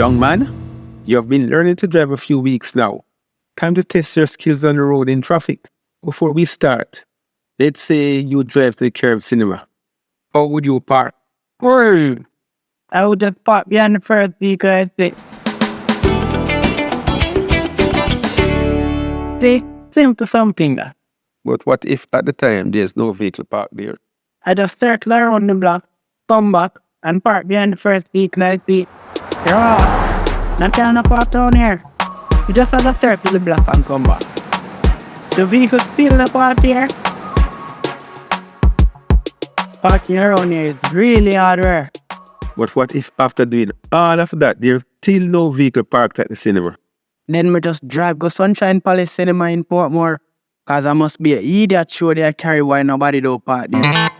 Young man, you have been learning to drive a few weeks now. Time to test your skills on the road in traffic. Before we start, let's say you drive to the Carib cinema. How would you park? Or I would just park behind the first vehicle and say, simple something that. But what if at the time there's no vehicle parked there? I just circle around the block, come back, and park behind the first vehicle and say, not trying to park down here. You just have to circle the block and come back. The vehicle still not parked here. Parking around here is really hard work. But what if after doing all of that, there's still no vehicle parked at the cinema? Then me just drive go Sunshine Palace Cinema in Portmore. Cause I must be an idiot show there carry why nobody don't park there.